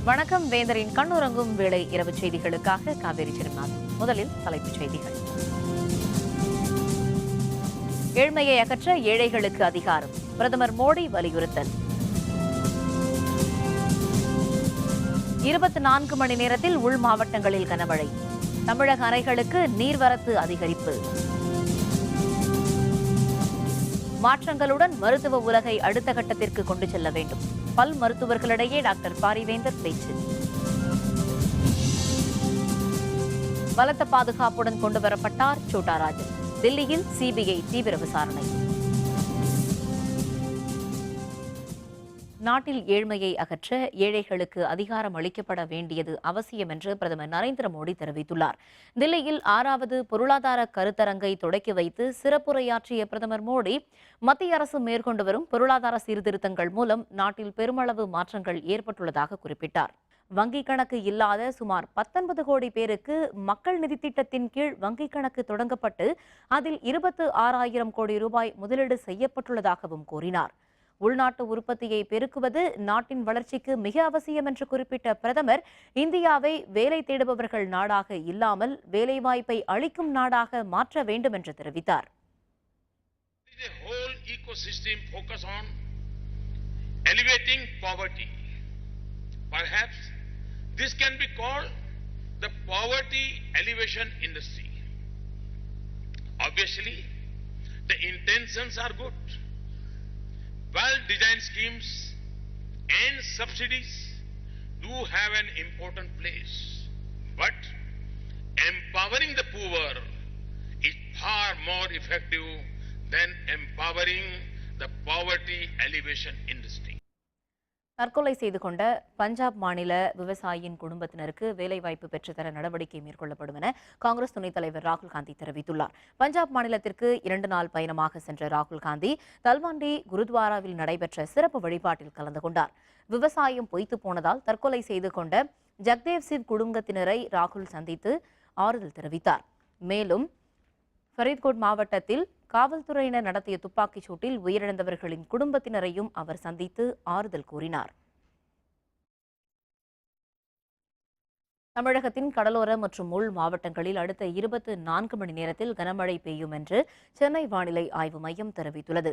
வணக்கம். வேந்தரின் கண்ணுறங்கும் வேளை இரவு செய்திகளுக்காக காவேரி சிறுநாதன். முதலில் தலைப்புச் செய்திகள். ஏழ்மையை அகற்ற ஏழைகளுக்கு அதிகாரம், பிரதமர் மோடி வலியுறுத்தல். 24 மணி நேரத்தில் உள் மாவட்டங்களில் கனமழை, தமிழக அணைகளுக்கு நீர்வரத்து அதிகரிப்பு. மாற்றங்களுடன் மருத்துவ உலகை அடுத்த கட்டத்திற்கு கொண்டு செல்ல வேண்டும், பல் மருத்துவர்களிடையே டாக்டர் பாரிவேந்தர் பேச்சு. பலத்த பாதுகாப்புடன் கொண்டுவரப்பட்டார் சோட்டா ராஜன், தில்லியில் சிபிஐ தீவிர விசாரணை. நாட்டில் ஏழ்மையை அகற்ற ஏழைகளுக்கு அதிகாரம் அளிக்கப்பட வேண்டியது அவசியம் என்று பிரதமர் நரேந்திர மோடி தெரிவித்துள்ளார். தில்லியில் 6வது பொருளாதார கருத்தரங்கை தொடக்கி வைத்து சிறப்புரையாற்றிய பிரதமர் மோடி, மத்திய அரசு மேற்கொண்டு வரும் பொருளாதார சீர்திருத்தங்கள் மூலம் நாட்டில் பெருமளவு மாற்றங்கள் ஏற்பட்டுள்ளதாக குறிப்பிட்டார். வங்கிக் கணக்கு இல்லாத சுமார் 19 கோடி பேருக்கு மக்கள் நிதி திட்டத்தின் கீழ் வங்கிக் கணக்கு தொடங்கப்பட்டு அதில் 26,000 கோடி ரூபாய் முதலீடு செய்யப்பட்டுள்ளதாகவும் கூறினார். உள்நாட்டு உற்பத்தியை பெருக்குவது நாட்டின் வளர்ச்சிக்கு மிக அவசியம் என்று குறிப்பிட்ட பிரதமர், இந்தியாவை வேலை தேடுபவர்கள் நாடாக இல்லாமல் வேலைவாய்ப்பை அளிக்கும் நாடாக மாற்ற வேண்டும் என்று தெரிவித்தார். Well-designed schemes and subsidies do have an important place, but empowering the poor is far more effective than empowering the poverty alleviation industry. தற்கொலை செய்து கொண்ட பஞ்சாப் மாநில விவசாயியின் குடும்பத்தினருக்கு வேலைவாய்ப்பு பெற்றுத்தர நடவடிக்கை மேற்கொள்ளப்படும் என காங்கிரஸ் துணைத் தலைவர் ராகுல் காந்தி தெரிவித்துள்ளார். பஞ்சாப் மாநிலத்திற்கு 2 நாள் பயணமாக சென்ற ராகுல் காந்தி தல்வாண்டி குருத்வாராவில் நடைபெற்ற சிறப்பு வழிபாட்டில் கலந்து கொண்டார். விவசாயம் பொய்த்து போனதால் தற்கொலை செய்து கொண்ட ஜக்தேவ் சிங் குடும்பத்தினரை ராகுல் சந்தித்து ஆறுதல் தெரிவித்தார். மேலும் ஃபரீத்கோட் மாவட்டத்தில் காவல்துறையினர் நடத்திய துப்பாக்கிச் சூட்டில் உயிரிழந்தவர்களின் குடும்பத்தினரையும் அவர் சந்தித்து ஆறுதல் கூறினார். தமிழகத்தின் கடலோர மற்றும் உள் மாவட்டங்களில் அடுத்த 24 மணி நேரத்தில் கனமழை பெய்யும் என்று சென்னை வானிலை ஆய்வு மையம் தெரிவித்துள்ளது.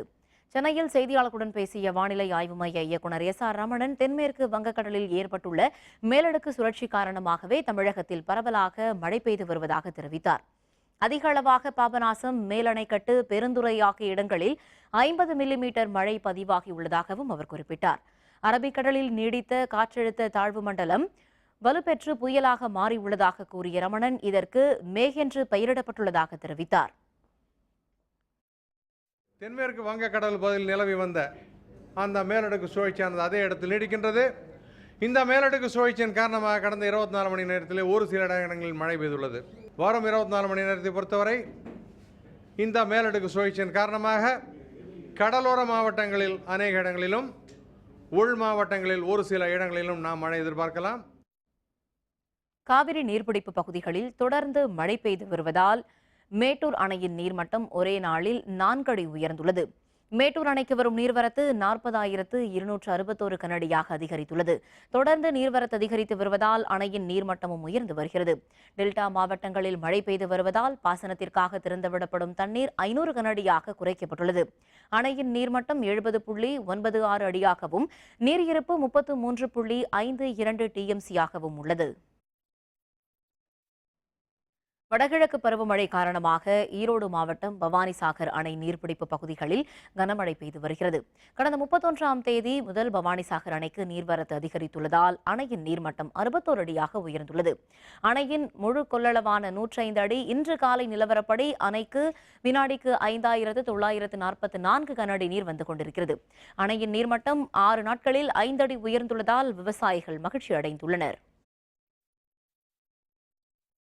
சென்னையில் செய்தியாளர்களுடன் பேசிய வானிலை ஆய்வு மைய இயக்குநர் SR ரமணன், தென்மேற்கு வங்கக்கடலில் ஏற்பட்டுள்ள மேலடுக்கு சுழற்சி காரணமாகவே தமிழகத்தில் பரவலாக மழை பெய்து வருவதாக தெரிவித்தார். அதிக அளவாக பாபநாசம், மேலணைக்கட்டு, பெருந்துறை ஆகிய இடங்களில் 50 மில்லிமீட்டர் மழை பதிவாகியுள்ளதாகவும் அவர் குறிப்பிட்டார். அரபிக்கடலில் நீடித்த காற்றழுத்த தாழ்வு மண்டலம் வலுப்பெற்று புயலாக மாறியுள்ளதாக கூறிய ரமணன், இதற்கு மேக் என்று பெயரிடப்பட்டுள்ளதாக தெரிவித்தார். தென்மேற்கு வங்கக்கடல் பகுதியில் நிலவி வந்த அந்த மேலடுக்கு சுழற்சியானது அதே இடத்தில் நீடிக்கின்றது. இந்த மேலடுக்கு சுழற்சியின் காரணமாக கடந்த 24 மணி நேரத்தில் ஒரு சில இடங்களில் மழை பெய்துள்ளது. வரும் 24 மணி நேரத்தை பொறுத்தவரை இந்த மேலடுக்கு சுழற்சியின் காரணமாக கடலோர மாவட்டங்களில் அநேக இடங்களிலும் உள் மாவட்டங்களில் ஒரு சில இடங்களிலும் நாம் மழை எதிர்பார்க்கலாம். காவிரி நீர்பிடிப்பு பகுதிகளில் தொடர்ந்து மழை பெய்து வருவதால் மேட்டூர் அணையின் நீர்மட்டம் ஒரே நாளில் 4 அடி உயர்ந்துள்ளது. மேட்டூர் அணைக்கு வரும் நீர்வரத்து 40,261 கனஅடியாக அதிகரித்துள்ளது. தொடர்ந்து நீர்வரத்து அதிகரித்து வருவதால் அணையின் நீர்மட்டமும் உயர்ந்து வருகிறது. டெல்டா மாவட்டங்களில் மழை பெய்து வருவதால் பாசனத்திற்காக திறந்துவிடப்படும் தண்ணீர் 500 கனஅடியாக குறைக்கப்பட்டுள்ளது. அணையின் நீர்மட்டம் 70.96 அடியாகவும் நீர் இருப்பு 33.52 TMC-ஆகவும் உள்ளது. வடகிழக்கு பருவமழை காரணமாக ஈரோடு மாவட்டம் பவானிசாகர் அணை நீர்பிடிப்பு பகுதிகளில் கனமழை பெய்து வருகிறது. கடந்த 31ஆம் தேதி முதல் பவானிசாகர் அணைக்கு நீர்வரத்து அதிகரித்துள்ளதால் அணையின் நீர்மட்டம் 61 அடியாக உயர்ந்துள்ளது. அணையின் முழு கொள்ளளவான 105 அடி. இன்று காலை நிலவரப்படி அணைக்கு வினாடிக்கு 5,944 கனஅடி நீர் வந்து கொண்டிருக்கிறது. அணையின் நீர்மட்டம் 6 நாட்களில் 5 அடி உயர்ந்துள்ளதால் விவசாயிகள் மகிழ்ச்சி அடைந்துள்ளனர்.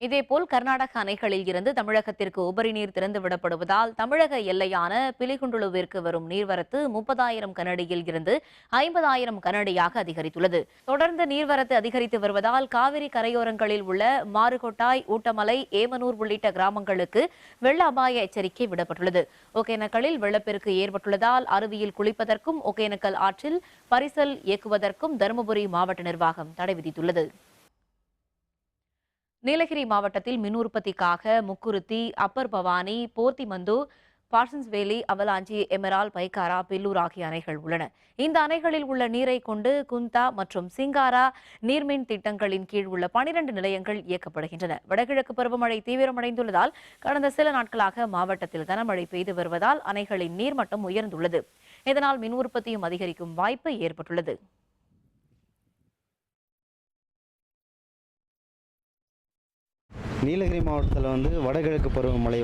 இதேபோல் கர்நாடக அணைகளில் இருந்து தமிழகத்திற்கு உபரி நீர் திறந்துவிடப்படுவதால் தமிழக எல்லையான பிலிகுண்டுலுவிற்கு வரும் நீர்வரத்து 30,000 கனஅடியில் இருந்து 50,000 கனஅடியாக அதிகரித்துள்ளது. தொடர்ந்து நீர்வரத்து அதிகரித்து வருவதால் காவிரி கரையோரங்களில் உள்ள மாறுகொட்டாய், ஊட்டமலை, ஏமனூர் உள்ளிட்ட கிராமங்களுக்கு வெள்ள அபாய எச்சரிக்கை விடப்பட்டுள்ளது. ஒகேனக்கலில் வெள்ளப்பெருக்கு ஏற்பட்டுள்ளதால் அருவியில் குளிப்பதற்கும் ஒகேனக்கல் ஆற்றில் பரிசல் இயக்குவதற்கும் தருமபுரி மாவட்ட நிர்வாகம் தடை விதித்துள்ளது. நீலகிரி மாவட்டத்தில் மின் உற்பத்திக்காக முக்குருத்தி, அப்பர் பவானி, போர்த்திமந்து, பார்சன்ஸ்வேலி, அவலாஞ்சி, எமரால், பைக்காரா, பில்லூர் ஆகிய அணைகள் உள்ளன. இந்த அணைகளில் உள்ள நீரை கொண்டு குந்தா மற்றும் சிங்காரா நீர்மின் திட்டங்களின் கீழ் உள்ள 12 நிலையங்கள் இயக்கப்படுகின்றன. வடகிழக்கு பருவமழை தீவிரமடைந்துள்ளதால் கடந்த சில நாட்களாக மாவட்டத்தில் கனமழை பெய்து வருவதால் அணைகளின் நீர்மட்டம் உயர்ந்துள்ளது. இதனால் மின் உற்பத்தியும் அதிகரிக்கும் வாய்ப்பு ஏற்பட்டுள்ளது. நீலகிரி மாவட்டத்தில் வடகிழக்கு பருவமழை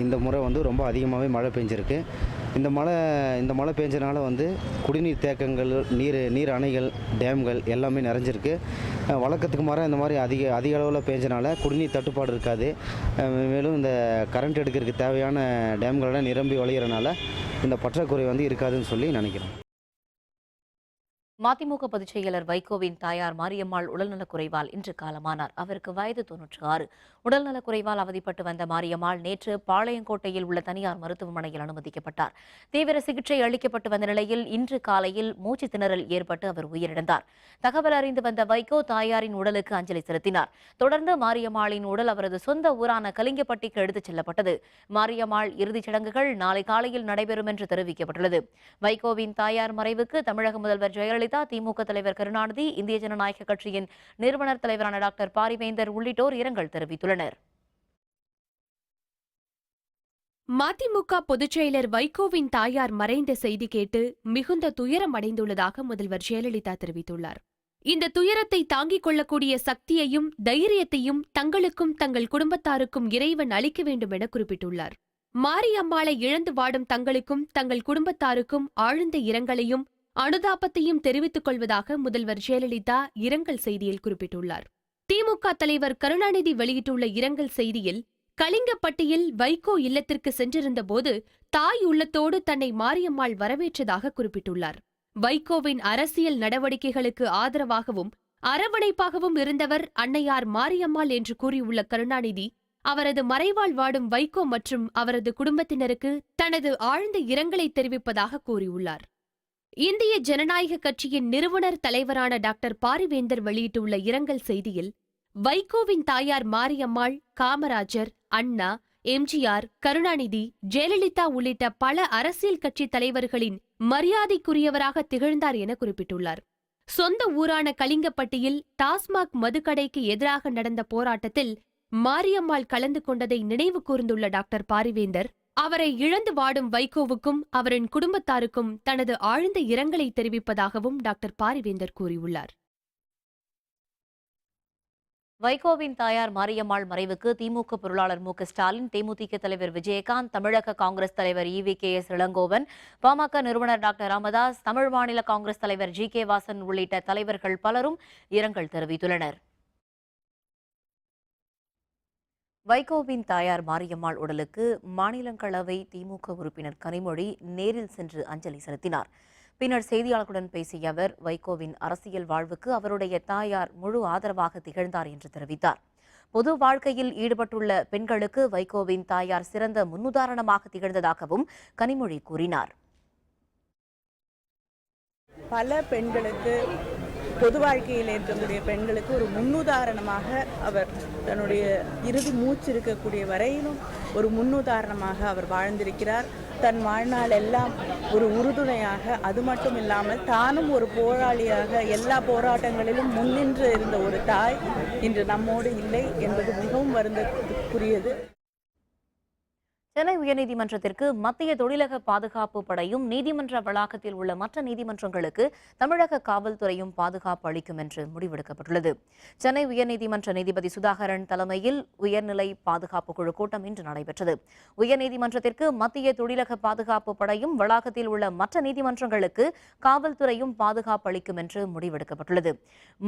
இந்த முறை ரொம்ப அதிகமாகவே மழை பெஞ்சிருக்கு. இந்த மழை பெஞ்சனால குடிநீர் தேக்கங்கள், நீர் அணைகள், டேம்கள் எல்லாமே நிறைஞ்சிருக்கு. வழக்கத்துக்கு மாறாக இந்த மாதிரி அதிக அளவில் பெஞ்சனால குடிநீர் தட்டுப்பாடு இருக்காது. மேலும் இந்த கரண்ட் எடுக்கிறதுக்கு தேவையான டேம்களெல்லாம் நிரம்பி வழிகிறனால இந்த பற்றாக்குறை இருக்காதுன்னு சொல்லி நினைக்கிறேன். மதிமுக பொதுச் செயலர் வைகோவின் தாயார் மாரியம்மாள் உடல்நலக்குறைவால் இன்று காலமானார். அவருக்கு வயது 96. உடல்நலக்குறைவால் அவதிப்பட்டு வந்த மாரியம்மாள் நேற்று பாளையங்கோட்டையில் உள்ள தனியார் மருத்துவமனையில் அனுமதிக்கப்பட்டார். தீவிர சிகிச்சை அளிக்கப்பட்டு வந்த நிலையில் இன்று காலையில் மூச்சு திணறல் ஏற்பட்டு அவர் உயிரிழந்தார். தகவல் அறிந்து வந்த வைகோ தாயாரின் உடலுக்கு அஞ்சலி செலுத்தினார். தொடர்ந்து மாரியம்மாளின் உடல் அவரது சொந்த ஊரான கலிங்கப்பட்டிக்கு எடுத்துச் செல்லப்பட்டது. மாரியம்மாள் இறுதிச் சடங்குகள் நாளை காலையில் நடைபெறும் என்று தெரிவிக்கப்பட்டுள்ளது. வைகோவின் தாயார் மறைவுக்கு தமிழக முதல்வர் ஜெயலலிதா, திமுக தலைவர் கருணாநிதி, இந்திய ஜனநாயக கட்சியின் நிறுவனர் தலைவரான டாக்டர் பாரிவேந்தர் உள்ளிட்டோர் இரங்கல் தெரிவித்துள்ளனர். மதிமுக பொதுச் செயலர் வைகோவின் தாயார் மறைந்த செய்தி கேட்டு மிகுந்த துயரம் அடைந்துள்ளதாக முதல்வர் ஜெயலலிதா தெரிவித்துள்ளார். இந்த துயரத்தை தாங்கிக் கொள்ளக்கூடிய சக்தியையும் தைரியத்தையும் தங்களுக்கும் தங்கள் குடும்பத்தாருக்கும் இறைவன் அளிக்க வேண்டும் என குறிப்பிட்டுள்ளார். மாரியம்மாளை இழந்து வாடும் தங்களுக்கும் தங்கள் குடும்பத்தாருக்கும் ஆழ்ந்த இரங்கலையும் அனுதாபத்தையும் தெரிவித்துக் கொள்வதாக முதல்வர் ஜெயலலிதா இரங்கல் செய்தியில் குறிப்பிட்டுள்ளார். திமுக தலைவர் கருணாநிதி வெளியிட்டுள்ள இரங்கல் செய்தியில், கலிங்கப்பட்டியில் வைகோ இல்லத்திற்கு சென்றிருந்தபோது தாய் உள்ளத்தோடு தன்னை மாரியம்மாள் வரவேற்றதாக குறிப்பிட்டுள்ளார். வைகோவின் அரசியல் நடவடிக்கைகளுக்கு ஆதரவாகவும் அரவணைப்பாகவும் இருந்தவர் அன்னையார் மாரியம்மாள் என்று கூறியுள்ள கருணாநிதி, அவரது மறைவால் வாடும் வைகோ மற்றும் அவரது குடும்பத்தினருக்கு தனது ஆழ்ந்த இரங்கலை தெரிவிப்பதாக கூறியுள்ளார். இந்திய ஜனநாயக கட்சியின் நிறுவனர் தலைவரான டாக்டர் பாரிவேந்தர் வெளியிட்டுள்ள இரங்கல் செய்தியில், வைகோவின் தாயார் மாரியம்மாள் காமராஜர், அண்ணா, எம்ஜிஆர், கருணாநிதி, ஜெயலலிதா உள்ளிட்ட பல அரசியல் கட்சி தலைவர்களின் மரியாதைக்குரியவராக திகழ்ந்தார் என குறிப்பிட்டுள்ளார். சொந்த ஊரான கலிங்கப்பட்டியில் டாஸ்மாக் மதுக்கடைக்கு எதிராக நடந்த போராட்டத்தில் மாரியம்மாள் கலந்து கொண்டதை நினைவு கூர்ந்துள்ள டாக்டர் பாரிவேந்தர், அவரை இழந்து வாடும் வைகோவுக்கும் அவரின் குடும்பத்தாருக்கும் தனது ஆழ்ந்த இரங்கலை தெரிவிப்பதாகவும் டாக்டர் பாரிவேந்தர் கூறியுள்ளார். வைகோவின் தாயார் மாரியம்மாள் மறைவுக்கு திமுக பொருளாளர் மு.க.ஸ்டாலின், தேமுதிக தலைவர் விஜயகாந்த், தமிழக காங்கிரஸ் தலைவர் ஈ.வி.கே.எஸ். இளங்கோவன், பாமக நிறுவனர் டாக்டர் ராமதாஸ், தமிழ் மாநில காங்கிரஸ் தலைவர் ஜி.கே. வாசன் உள்ளிட்ட தலைவர்கள் பலரும் இரங்கல் தெரிவித்துள்ளனர். வைகோவின் தாயார் மாரியம்மாள் உடலுக்கு மாநிலங்களவை திமுக உறுப்பினர் கனிமொழி நேரில் சென்று அஞ்சலி செலுத்தினார். பின்னர் செய்தியாளர்களுடன் பேசிய அவர், வைகோவின் அரசியல் வாழ்வுக்கு அவருடைய தாயார் முழு ஆதரவாக திகழ்ந்தார் என்று தெரிவித்தார். பொது வாழ்க்கையில் ஈடுபட்டுள்ள பெண்களுக்கு வைகோவின் தாயார் சிறந்த முன்னுதாரணமாக திகழ்ந்ததாகவும் கனிமொழி கூறினார். பல பெண்களுக்கு, பொது வாழ்க்கையில் இருக்கக்கூடிய பெண்களுக்கு ஒரு முன்னுதாரணமாக அவர் தன்னுடைய இறுதி மூச்சு இருக்கக்கூடிய வரையிலும் ஒரு முன்னுதாரணமாக அவர் வாழ்ந்திருக்கிறார். தன் வாழ்நாள் எல்லாம் ஒரு உறுதுணையாக, அது மட்டும் இல்லாமல் தானும் ஒரு போராளியாக எல்லா போராட்டங்களிலும் முன்னின்று இருந்த ஒரு தாய் இன்று நம்மோடு இல்லை என்பது மிகவும் வருந்தத்துக்குரியது. சென்னை உயர்நீதிமன்றத்திற்கு மத்திய தொழிலக பாதுகாப்பு படையும் நீதிமன்ற வளாகத்தில் உள்ள மற்ற நீதிமன்றங்களுக்கு தமிழக காவல்துறையும் பாதுகாப்பு அளிக்கும் என்று முடிவெடுக்கப்பட்டுள்ளது. சென்னை உயர்நீதிமன்ற நீதிபதி சுதாகரன் தலைமையில் உயர்நிலை பாதுகாப்பு குழு கூட்டம் இன்று நடைபெற்றது. உயர்நீதிமன்றத்திற்கு மத்திய தொழிலக பாதுகாப்பு படையும் வளாகத்தில் உள்ள மற்ற நீதிமன்றங்களுக்கு காவல்துறையும் பாதுகாப்பு அளிக்கும் என்று முடிவெடுக்கப்பட்டுள்ளது.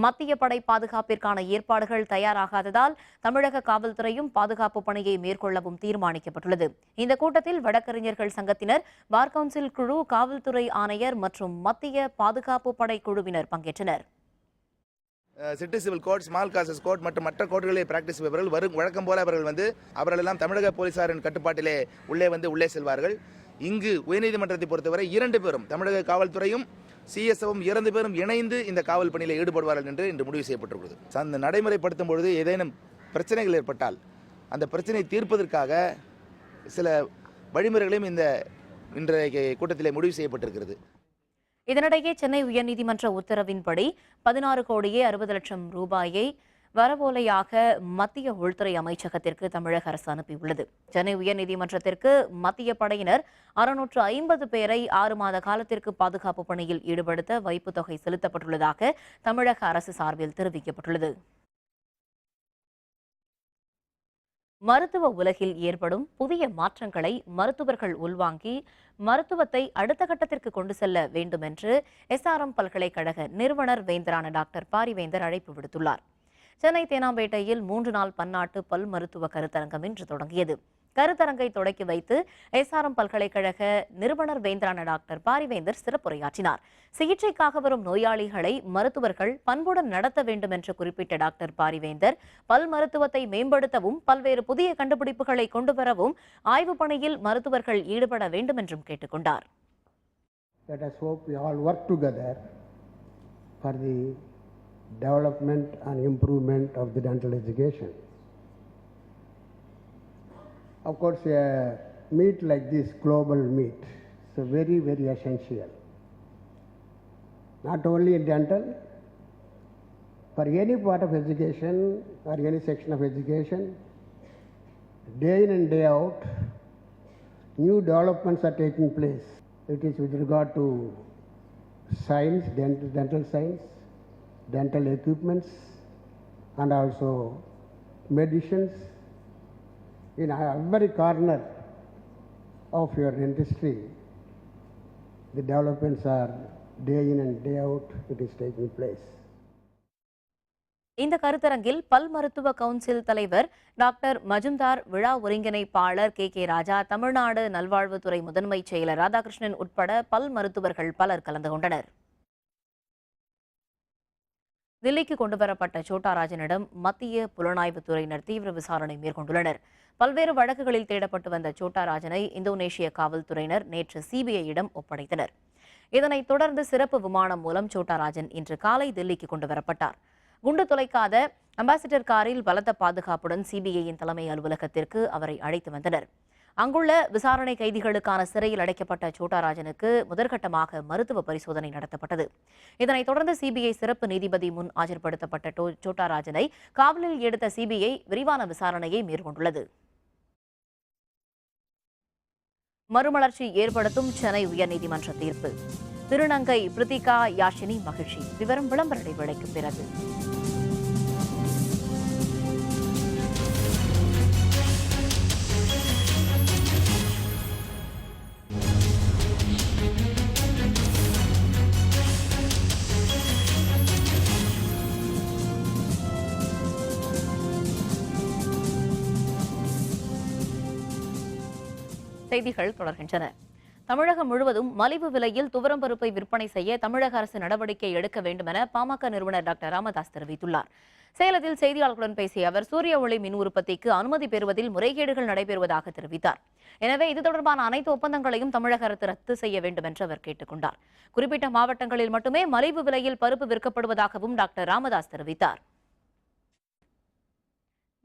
மத்திய படை பாதுகாப்பிற்கான ஏற்பாடுகள் தயாராகாததால் தமிழக காவல்துறையும் பாதுகாப்பு பணியை மேற்கொள்ளவும் தீர்மானிக்கப்பட்டுள்ளது. இந்த கூட்டத்தில் வழக்கறிஞர்கள் சங்கத்தினர், பார் கவுன்சில் குழு, காவல்துறை ஆணையர் மற்றும் மத்திய பாதுகாப்பு படை குழுவினர் பங்கேற்றனர். City civil court, small causes court மற்றும் மற்ற கோர்ட்டுகளில் பிராக்டிஸ் செய்பவர்கள் வழக்கம் போல அவர்களெல்லாம் தமிழக போலீசாரின் கட்டுப்பாட்டிலே உள்ளே செல்வார்கள். இங்கு உயர்நீதிமன்றத்தை பொறுத்தவரை 2 பேரும், தமிழக காவல்துறையும் சிஎஸ்எஃப்பும் 2 பேரும் இணைந்து இந்த காவல் பணியில் ஈடுபடுவார்கள் என்று இன்று முடிவு செய்யப்பட்டுள்ளது. அந்த நடைமுறைப்படுத்தும் பொழுது ஏதேனும் பிரச்சனைகள் ஏற்பட்டால் அந்த பிரச்சனை தீர்ப்பதற்காக சில வழிமுறைகளையும் இந்த இன்றைய கூட்டத்திலே முடிவு செய்யப்பட்டிருக்கிறது. இதனிடையே சென்னை உயர்நீதிமன்ற உத்தரவின்படி 16 கோடியே 60 லட்சம் ரூபாயை வரவோலையாக மத்திய உள்துறை அமைச்சகத்திற்கு தமிழக அரசு அனுப்பியுள்ளது. சென்னை உயர்நீதிமன்றத்திற்கு மத்திய படையினர் 650 பேரை 6 மாத காலத்திற்கு பாதுகாப்பு பணியில் ஈடுபடுத்த வைப்பு தொகை செலுத்தப்பட்டுள்ளதாக தமிழக அரசு சார்பில் தெரிவிக்கப்பட்டுள்ளது. மருத்துவ உலகில் ஏற்படும் புதிய மாற்றங்களை மருத்துவர்கள் உள்வாங்கி மருத்துவத்தை அடுத்த கட்டத்திற்கு கொண்டு செல்ல வேண்டும் என்று SRM பல்கலைக்கழக நிறுவனர் வேந்தரான டாக்டர் பாரிவேந்தர் அழைப்பு விடுத்துள்ளார். சென்னை தேனாம்பேட்டையில் 3 நாள் பன்னாட்டு பல் மருத்துவ கருத்தரங்கம் இன்று தொடங்கியது. கருத்தரங்கை தொடக்கி வைத்து SRM பல்கலைக்கழக நிறுவனர் வேந்தரான டாக்டர் பாரிவேந்தர் சிறப்புரையாற்றினார். சிகிச்சைக்காக வரும் நோயாளிகளை மருத்துவர்கள் பண்புடன் நடத்த வேண்டும் என்று குறிப்பிட்ட டாக்டர் பாரிவேந்தர், பல் மருத்துவத்தை மேம்படுத்தவும் பல்வேறு புதிய கண்டுபிடிப்புகளை கொண்டு வரவும் ஆய்வு பணியில் மருத்துவர்கள் ஈடுபட வேண்டும் என்றும் கேட்டுக்கொண்டார். Let us hope we all work together for the development and improvement of the dental education. Of course, a meet like this, global meet, is very, very essential. Not only in dental, for any part of education or any section of education, day in and day out, new developments are taking place. It is with regard to science, dental science, dental equipments, and also medicines. In every corner of your dentistry, the developments are day in and day out, it is taking place. இந்த கருத்தரங்கில் பல் மருத்துவ council தலைவர் doctor Majumdar, விழா ஒருங்கிணைப்பாளர் KK ராஜா, தமிழ்நாடு நல்வாழ்வுத்துறை முதன்மை செயலர் ராதாகிருஷ்ணன் உட்பட பல் மருத்துவர்கள் பலர் கலந்து கொண்டனர். தில்லிக்கு கொண்டுவரப்பட்ட சோட்டாராஜனிடம் மத்திய புலனாய்வுத்துறையினர் தீவிர விசாரணை மேற்கொண்டுள்ளனர். பல்வேறு வழக்குகளில் தேடப்பட்டு வந்த சோட்டாராஜனை இந்தோனேஷிய காவல்துறையினர் நேற்று CBI-யிடம் ஒப்படைத்தனர். இதனைத் தொடர்ந்து சிறப்பு விமானம் மூலம் சோட்டாராஜன் இன்று காலை தில்லிக்கு கொண்டுவரப்பட்டார். குண்டு துளைக்காத அம்பாசிடர் காரில் பலத்த பாதுகாப்புடன் CBI-யின் தலைமை அலுவலகத்திற்கு அவரை அழைத்து வந்தனர். அங்குள்ள விசாரணை கைதிகளுக்கான சிறையில் அடைக்கப்பட்ட சோட்டாராஜனுக்கு முதற்கட்டமாக மருத்துவ பரிசோதனை நடத்தப்பட்டது. இதனைத் தொடர்ந்து CBI சிறப்பு நீதிபதி முன் ஆஜர்படுத்தப்பட்ட சோட்டாராஜனை காவலில் எடுத்த CBI விரிவான விசாரணையை மேற்கொண்டுள்ளது. மறுமலர்ச்சி ஏற்படுத்தும் சென்னை உயர்நீதிமன்ற தீர்ப்பு. திருநங்கை பிரித்திகா யாஷினி மகிழ்ச்சி. விவரம் விளம்பர இடைவேளைக்கு பிறகு. செய்திகள் தொடர்கின்றன. தமிழகம் முழுவதும் மலிவு விலையில் துவரம் பருப்பை விற்பனை செய்ய தமிழக அரசு நடவடிக்கை எடுக்க வேண்டும் என பாமக நிறுவனர் டாக்டர் ராமதாஸ் தெரிவித்துள்ளார். சேலத்தில் செய்தியாளர்களுடன் பேசிய அவர், சூரிய ஒளி மின் உற்பத்திக்கு அனுமதி பெறுவதில் முறைகேடுகள் நடைபெறுவதாக தெரிவித்தார். எனவே இது தொடர்பான அனைத்து ஒப்பந்தங்களையும் தமிழக அரசு ரத்து செய்ய வேண்டும் என்று அவர் கேட்டுக் கொண்டார். குறிப்பிட்ட மாவட்டங்களில் மட்டுமே மலிவு விலையில் பருப்பு விற்கப்படுவதாகவும் டாக்டர் ராமதாஸ் தெரிவித்தார்.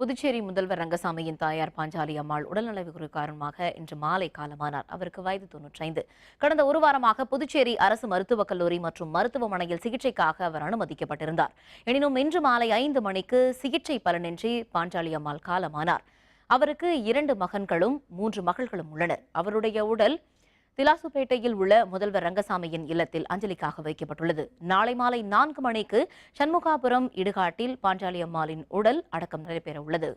புதுச்சேரி முதல்வர் ரங்கசாமியின் தாயார் பாஞ்சாலி அம்மாள் உடல்நலக்குறைவு காரணமாக இன்று மாலை காலமானார். அவருக்கு வயது 95. கடந்த ஒரு வாரமாக புதுச்சேரி அரசு மருத்துவக் கல்லூரி மற்றும் மருத்துவமனையில் சிகிச்சைக்காக அவர் அனுமதிக்கப்பட்டிருந்தார். எனினும் இன்று மாலை 5 மணிக்கு சிகிச்சை பலனின்றி பாஞ்சாலி அம்மாள் காலமானார். அவருக்கு 2 மகன்களும் 3 மகள்களும் உள்ளனர். அவருடைய உடல் திலாசுப்பேட்டையில் உள்ள முதல்வர் ரங்கசாமியின் இல்லத்தில் அஞ்சலிக்காக வைக்கப்பட்டுள்ளது. நாளை மாலை 4 மணிக்கு சண்முகாபுரம் இடுகாட்டில் பாஞ்சாலி அம்மாளின் உடல் அடக்கம் நடைபெற உள்ளது.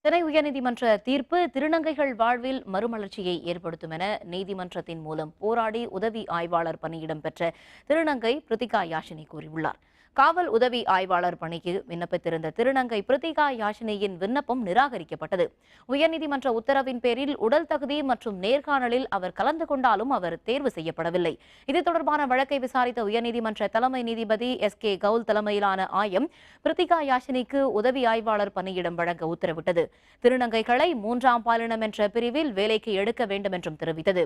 சென்னை உயர்நீதிமன்ற தீர்ப்பு திருநங்கைகள் வாழ்வில் மறுமலர்ச்சியை ஏற்படுத்தும் என நீதிமன்றத்தின் மூலம் போராடி உதவி ஆய்வாளர் பணியிடம் பெற்ற திருநங்கை பிரித்திகா யாஷினி கூறியுள்ளார். காவல் உதவி ஆய்வாளர் பணிக்கு விண்ணப்பித்திருந்த திருநங்கை பிரித்திகா யாஷினியின் விண்ணப்பம் நிராகரிக்கப்பட்டது. உயர்நீதிமன்ற உத்தரவின் பேரில் உடல் தகுதி மற்றும் நேர்காணலில் அவர் கலந்து கொண்டாலும் அவர் தேர்வு செய்யப்படவில்லை. இது தொடர்பான வழக்கை விசாரித்த உயர்நீதிமன்ற தலைமை நீதிபதி SK கவுல் தலைமையிலான ஆயம் பிரித்திகா யாஷினிக்கு உதவி ஆய்வாளர் பணியிடம் வழங்க உத்தரவிட்டது. திருநங்கைகளை 3ஆம் பாலினம் என்ற பிரிவில் வேலைக்கு எடுக்க வேண்டும் என்றும் தெரிவித்தது.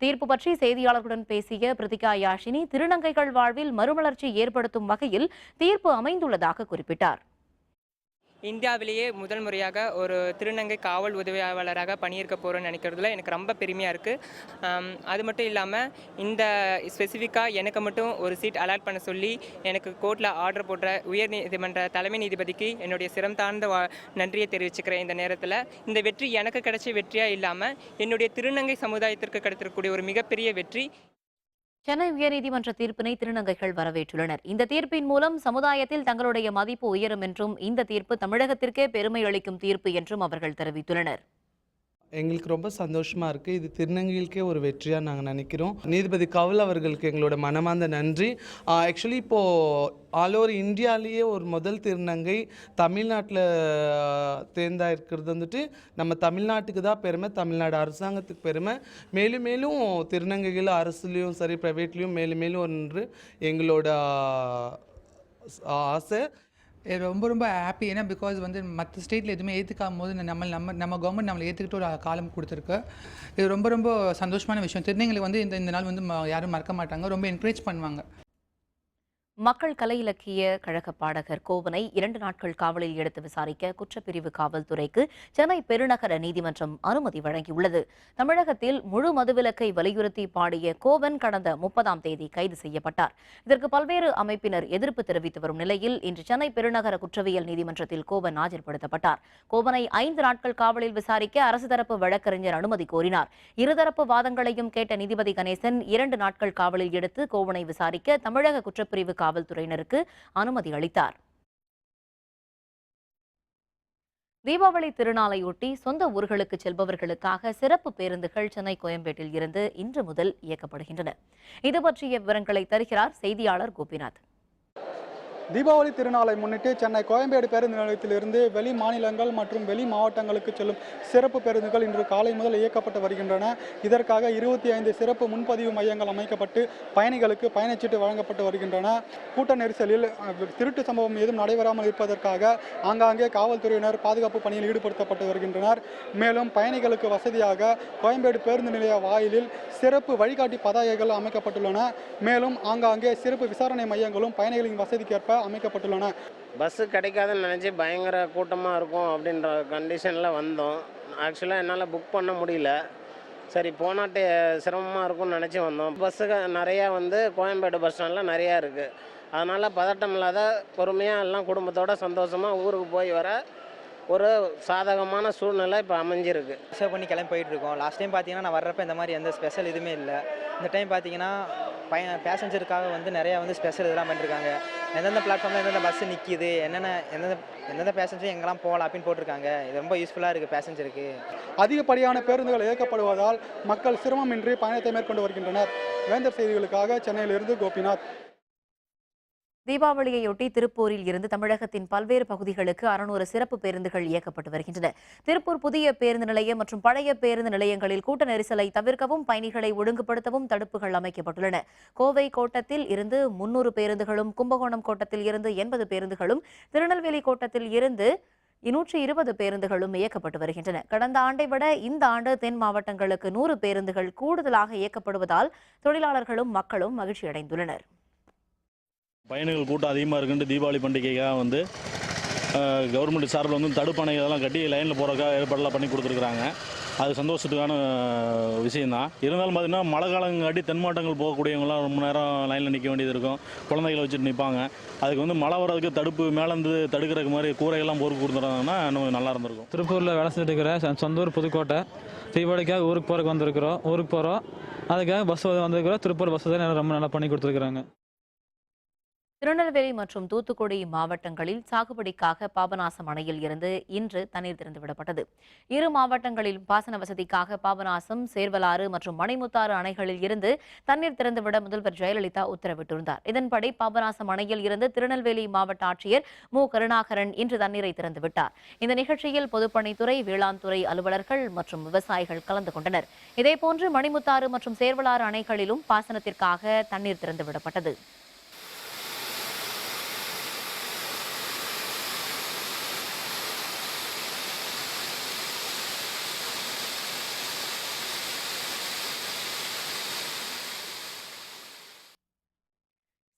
தீர்ப்பு பற்றி செய்தியாளர்களுடன் பேசிய பிரித்திகா யாஷினி திருநங்கைகள் வாழ்வில் மறுமலர்ச்சி ஏற்படுத்தும் வகையில் தீர்ப்பு அமைந்துள்ளதாக குறிப்பிட்டார். இந்தியாவிலேயே முதல் முறையாக ஒரு திருநங்கை காவல் உதவியாளராக பணியேற்க போகிறேன்னு நினைக்கிறதுல எனக்கு ரொம்ப பெருமையாக இருக்குது. அது மட்டும் இல்லாமல் இந்த ஸ்பெசிஃபிக்காக எனக்கு மட்டும் ஒரு சீட் அலாட் பண்ண சொல்லி எனக்கு கோர்ட்டில் ஆர்டர் போடுற உயர்நீதிமன்ற தலைமை நீதிபதிக்கு என்னுடைய சிரம் தாழ்ந்த நன்றியை தெரிவிச்சுக்கிறேன். இந்த நேரத்தில் இந்த வெற்றி எனக்கு கிடைச்ச வெற்றியாக இல்லாமல் என்னுடைய திருநங்கை சமுதாயத்திற்கு கிடைத்திருக்கக்கூடிய ஒரு மிகப்பெரிய வெற்றி. சென்னை உயர்நீதிமன்ற தீர்ப்பினை திருநங்கைகள் வரவேற்றுள்ளனர். இந்த தீர்ப்பின் மூலம் சமுதாயத்தில் தங்களுடைய மதிப்பு உயரும் என்றும் இந்த தீர்ப்பு தமிழகத்திற்கே பெருமை அளிக்கும் தீர்ப்பு என்றும் அவர்கள் தெரிவித்துள்ளனர். எங்களுக்கு ரொம்ப சந்தோஷமாக இருக்குது. இது திருநங்கைகளுக்கே ஒரு வெற்றியாக நாங்கள் நினைக்கிறோம். நீதிபதி கவுல் அவர்களுக்கு எங்களோட மனமார்ந்த நன்றி. ஆக்சுவலி இப்போது ஆல் ஓவர் இந்தியாவிலேயே ஒரு முதல் திருநங்கை தமிழ்நாட்டில் தேர்ந்தாயிருக்கிறது வந்துட்டு நம்ம தமிழ்நாட்டுக்கு தான் பெருமை, தமிழ்நாடு அரசாங்கத்துக்கு பெருமை. மேலும் மேலும் திருநங்கைகள் அரசுலேயும் சரி ப்ரைவேட்லேயும் மேலும் மேலும் ஒன்று எங்களோட ஆசை. ரொம்ப ரொம்ப ஹாப்பி. ஏன்னா பிகாஸ் வந்து மற்ற ஸ்டேட்டில் எதுவுமே ஏற்றுக்காம போது நம்ம கவர்மெண்ட் நம்மளை ஏற்றுக்கிட்டு ஒரு காலம் கொடுத்துருக்கு. இது ரொம்ப ரொம்ப சந்தோஷமான விஷயம். திருநங்கைகளுக்கு வந்து இந்த நாள் வந்து யாரும் மறக்க மாட்டாங்க, ரொம்ப என்கரேஜ் பண்ணுவாங்க. மக்கள் கலை இலக்கிய கழக பாடகர் கோவனை 2 நாட்கள் காவலில் எடுத்து விசாரிக்க குற்றப்பிரிவு காவல்துறைக்கு சென்னை பெருநகர நீதிமன்றம் அனுமதி வழங்கியுள்ளது. தமிழகத்தில் முழு மதுவிலக்கை வலியுறுத்தி பாடிய கோவன் கடந்த 30ஆம் தேதி கைது செய்யப்பட்டார். இதற்கு பல்வேறு அமைப்பினர் எதிர்ப்பு தெரிவித்து வரும் நிலையில் இன்று சென்னை பெருநகர குற்றவியல் நீதிமன்றத்தில் கோவன் ஆஜர்படுத்தப்பட்டார். கோவனை 5 நாட்கள் காவலில் விசாரிக்க அரசு தரப்பு வழக்கறிஞர் அனுமதி கோரினார். இருதரப்பு வாதங்களையும் கேட்ட நீதிபதி கணேசன் 2 நாட்கள் காவலில் எடுத்து கோவனை விசாரிக்க தமிழக குற்றப்பிரிவு காவல்துறையினருக்கு அனுமதி அளித்தார். தீபாவளி திருநாளையொட்டி சொந்த ஊர்களுக்கு செல்பவர்களுக்காக சிறப்பு பேருந்துகள் சென்னை கோயம்பேட்டில் இருந்து இன்று முதல் இயக்கப்படுகின்றன. இது பற்றிய விவரங்களை தருகிறார் செய்தியாளர் கோபிநாத். தீபாவளி திருநாளை முன்னிட்டு சென்னை கோயம்பேடு பேருந்து நிலையத்திலிருந்து வெளி மாநிலங்கள் மற்றும் வெளி மாவட்டங்களுக்கு செல்லும் சிறப்பு பேருந்துகள் இன்று காலை முதல் இயக்கப்பட்டு வருகின்றன. இதற்காக 25 சிறப்பு முன்பதிவு மையங்கள் அமைக்கப்பட்டு பயணிகளுக்கு பயணச்சீட்டு வழங்கப்பட்டு வருகின்றன. கூட்ட நெரிசலில் திருட்டு சம்பவம் ஏதும் நடைபெறாமல் இருப்பதற்காக ஆங்காங்கே காவல்துறையினர் பாதுகாப்பு பணியில் ஈடுபடுத்தப்பட்டு வருகின்றனர். மேலும் பயணிகளுக்கு வசதியாக கோயம்பேடு பேருந்து நிலைய வாயிலில் சிறப்பு வழிகாட்டி பதாகைகள் அமைக்கப்பட்டுள்ளன. மேலும் ஆங்காங்கே சிறப்பு விசாரணை மையங்களும் பயணிகளின் வசதிக்கேற்ப அமைக்கப்பட்டுள்ளன. பஸ்ஸு கிடைக்காதுன்னு நினச்சி பயங்கர கூட்டமாக இருக்கும் அப்படின்ற கண்டிஷனில் வந்தோம். ஆக்சுவலாக என்னால் புக் பண்ண முடியல. சரி போனாட்டு சிரமமாக இருக்கும்னு நினச்சி வந்தோம். பஸ்ஸுக்கு நிறையா வந்து கோயம்பேடு பஸ் ஸ்டாண்டில் நிறையா இருக்குது. அதனால் பதட்டம் இல்லாத பொறுமையாக எல்லாம் குடும்பத்தோடு சந்தோஷமாக ஊருக்கு போய் வர ஒரு சாதகமான சூழ்நிலை இப்போ அமைஞ்சிருக்கு. ரிசர்வ் பண்ணி கிளம்பி போயிட்டுருக்கோம். லாஸ்ட் டைம் பார்த்தீங்கன்னா நான் வர்றப்ப இந்த மாதிரி எந்த ஸ்பெஷல் எதுவுமே இல்லை. இந்த டைம் பார்த்தீங்கன்னா பேசஞ்சருக்காக வந்து நிறையா வந்து ஸ்பெஷல் இதெல்லாம் பண்ணியிருக்காங்க. எந்தெந்த பிளாட்ஃபார்மில் எந்தெந்த பஸ்ஸு நிற்கிது, எந்தெந்த பேசஞ்சர் எங்கெல்லாம் போகலாம் அப்படின்னு போட்டிருக்காங்க. இது ரொம்ப யூஸ்ஃபுல்லாக இருக்குது பேசஞ்சருக்கு. அதிகப்படியான பேருந்துகள் இயக்கப்படுவதால் மக்கள் சிரமமின்றி பயணத்தை மேற்கொண்டு வருகின்றனர். வேந்தர் செய்திகளுக்காக சென்னையிலிருந்து கோபிநாத். தீபாவளியையொட்டி திருப்பூரில் இருந்து தமிழகத்தின் பல்வேறு பகுதிகளுக்கு 600 சிறப்பு பேருந்துகள் இயக்கப்பட்டு வருகின்றன. திருப்பூர் புதிய பேருந்து நிலையம் மற்றும் பழைய பேருந்து நிலையங்களில் கூட்ட நெரிசலை தவிர்க்கவும் பயணிகளை ஒழுங்குபடுத்தவும் தடுப்புகள் அமைக்கப்பட்டுள்ளன. கோவை கோட்டத்தில் இருந்து 300 பேருந்துகளும், கும்பகோணம் கோட்டத்தில் இருந்து 80 பேருந்துகளும், திருநெல்வேலி கோட்டத்தில் இருந்து 120 பேருந்துகளும் இயக்கப்பட்டு வருகின்றன. கடந்த ஆண்டை விட இந்த ஆண்டு தென் மாவட்டங்களுக்கு 100 பேருந்துகள் கூடுதலாக இயக்கப்படுவதால் தொழிலாளர்களும் மக்களும் மகிழ்ச்சி அடைந்துள்ளனர். பயணிகள் கூட்டம் அதிகமாக இருக்குன்ட்டு தீபாவளி பண்டிகைக்காக வந்து கவர்மெண்ட் சார்பில் வந்து தடுப்பணை இதெல்லாம் கட்டி லைனில் போகிறதுக்காக ஏற்பாடெல்லாம் பண்ணி கொடுத்துருக்குறாங்க. அது சந்தோஷத்துக்கான விஷயந்தான். இருந்தாலும் பார்த்தீங்கன்னா மழை காலங்காட்டி தென் மாவட்டங்கள் போகக்கூடியவங்களாம் ரொம்ப நேரம் லைனில் நிற்க வேண்டியது இருக்கும். குழந்தைகளை வச்சுட்டு நிற்பாங்க. அதுக்கு வந்து மழை வர்றதுக்கு தடுப்பு மேலேருந்து தடுக்கிறதுக்கு மாதிரி கூரைகள்லாம் பொறுப்பு கொடுத்துருந்தாங்கன்னா இன்னும் நல்லா இருந்திருக்கும். திருப்பூரில் வேலை செஞ்சுட்டு இருக்கிறேன். சொந்த ஊர் புதுக்கோட்டை. தீபாவளிக்காக ஊருக்கு போகிறதுக்கு வந்திருக்கிறோம். ஊருக்கு போகிறோம், அதுக்காக பஸ் வந்திருக்கிறோம். திருப்பூர் பஸ் தான் ரொம்ப நல்லா பண்ணி கொடுத்துருக்குறாங்க. திருநெல்வேலி மற்றும் தூத்துக்குடி மாவட்டங்களில் சாகுபடிக்காக பாபநாசம் அணையில் இருந்து இன்று தண்ணீர் திறந்துவிடப்பட்டது. இரு மாவட்டங்களிலும் பாசன வசதிக்காக பாபநாசம், சேர்வலாறு மற்றும் மணிமுத்தாறு அணைகளில் இருந்து தண்ணீர் திறந்துவிட முதல்வர் ஜெயலலிதா உத்தரவிட்டிருந்தார். இதன்படி பாபநாசம் அணையில் இருந்து திருநெல்வேலி மாவட்ட ஆட்சியர் மு. கருணாகரன் இன்று தண்ணீரை திறந்துவிட்டார். இந்த நிகழ்ச்சியில் பொதுப்பணித்துறை, வேளாண் துறை அலுவலர்கள் மற்றும் விவசாயிகள் கலந்து கொண்டனர். இதேபோன்று மணிமுத்தாறு மற்றும் சேர்வலாறு அணைகளிலும் பாசனத்திற்காக தண்ணீர் திறந்துவிடப்பட்டது.